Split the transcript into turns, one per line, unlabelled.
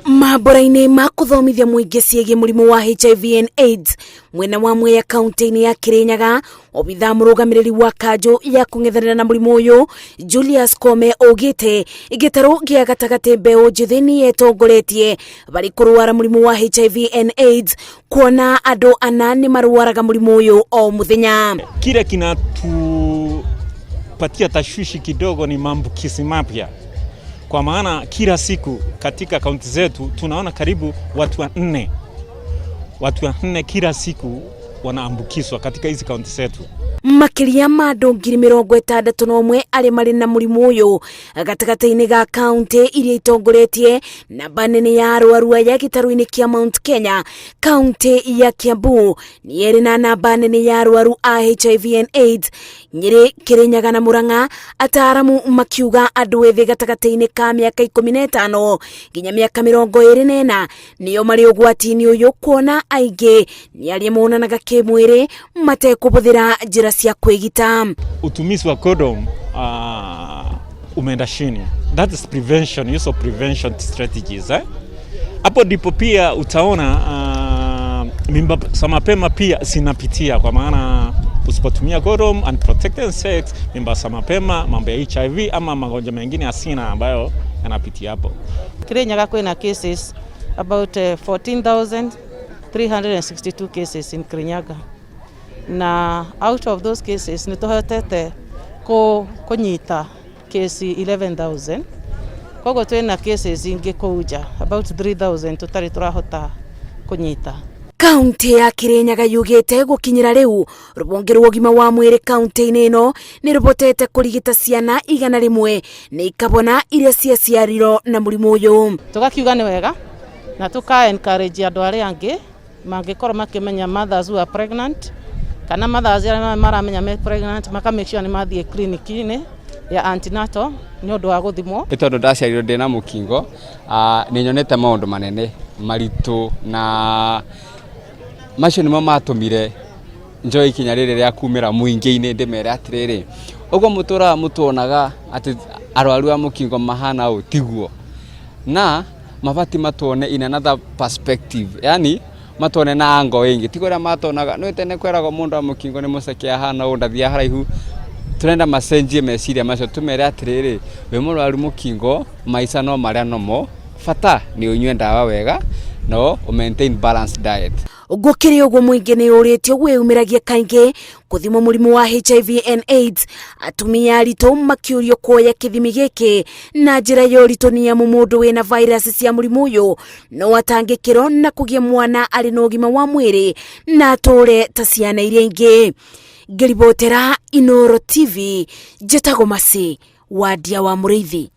Mambura-inĩ ma kuthomithia muingĩ ciĩgiĩ mũrimũ wa HIV and AIDS mwena wa Mwea kaunti-inĩ ya Kirinyaga, obithaa mũrũgamĩrĩri wa kanjũ ya kũng'ethanĩra na mũrimũ ũyũ Julius Kome oigĩte gĩtarũ gĩa gatagatĩ mbeũ njĩthĩ nĩ ĩtongoretie barĩ kũrwara mũrimũ wa HIV and AIDS, kuona andũ 4 nĩ marwaraga mũrimũ ũyũ o mũthenya.
Kile kinatupatia tashwishi kidogo ni maambukizi mapya, kwa maana kila siku katika kaunti zetu tunaona karibu watu 4 kila siku wanaambukizwa katika hizi kaunti zetu.
Makiria ma andũ 61,000 arĩa marĩ na mũrimũ ũyũ gatagatĩ-inĩ ga kaunti iria itongoretie namba nene ya arwaru aya gĩtarũ-inĩ kĩa Mount Kenya. Kaunti ya Kiambu nĩ ĩrĩ na namba nene ya arwaru a HIV and AIDS. Nyeri, Kirinyaga na Murang'a, ataaramu makiuga andũ ethĩ gatagatĩ-inĩ ka miaka 15 nginya miaka 24 nĩo marĩ ũgwati-inĩ ũyũ, kuona aingĩ nĩ arĩa monanaga kĩmwĩrĩ matekũhũthĩra njĩra cia kwĩgita.
Utumizi wa condom umeenda chini. That is prevention, use of prevention strategies. Hapo ndipo pia utaona mimba za mapema pia zinapitia, kwa maana usipotumia condom and protected sex, mimba za mapema, mambo ya HIV ama magonjwa mengine asina ambayo yanapitia hapo.
Kirinyaga kuna cases about 14,362 cases in Kirinyaga. Na out of those cases nituhotete kunyita kesi 11,000. Koguo twina cases ingi kuja about 3,000 tutari turahota kunyita.
Kaunti ya Kirinyaga yugĩte gũkinyĩra rĩu rũhonge rwa ũgima wa mwĩrĩ kaunti-inĩ ĩno nĩ rũbotete kũrigita ciana 100 na ikabona iria ciaciarirwo na mũrimũ ũyũ.
Tugakiuga nĩ wega na tuka encourage andũ arĩa angĩ mangĩkorwo makĩmenya mothers who are pregnant kana mothers arĩa maramenya me pregnant maka make sure nĩ mathiĩ clinic-inĩ ya antenatal nĩ ũndũ wa gũthimwo.
Tondũ ndaciarirwo ndĩna mũkingo nĩ nyonete maũndũ manene maritũ, na macio nĩmo matũmire njoe ikinya rĩrĩ rĩa kumĩra mũingĩ-inĩ ndĩmere atĩrĩrĩ, ũguo mũtũraga mũtuonaga atĩ arwaru a mũkingo mahana ũũ tiguo, na mabati matuone in another perspective, yani matuone na ango ĩngĩ, tigo ũrĩa matuonaga nĩ tene kweragwo mũndũ wa mũkingo nĩ mũceke ahana ũũ ndathia haraihu. Turenda macenjie meciria macio, tumere atĩrĩrĩ, we mũrwaru mũkingo maica no marĩa nomo, bata nĩ ũnyue ndawa wega no maintain balanced diet.
Gũkĩrĩ ũguo mũingĩ nĩ ũrĩtio gwĩyumĩragia kaingĩ kũthimwo mũrimũ wa HIV and AIDS, atumia aritũ makĩũrio kuoya kĩthimi gĩkĩ na njĩra ya ũritũ, nĩ amu mũndũ wĩna virus cia mũrimũ ũyũ no atangĩkĩrwo na kũgĩa mwana arĩ na ũgima wa mwĩrĩ na atũre ta ciana iria ingĩ. Ngĩribotera Inooro TV, njĩtagwo Masi wa Ndia wa Mũrĩithi.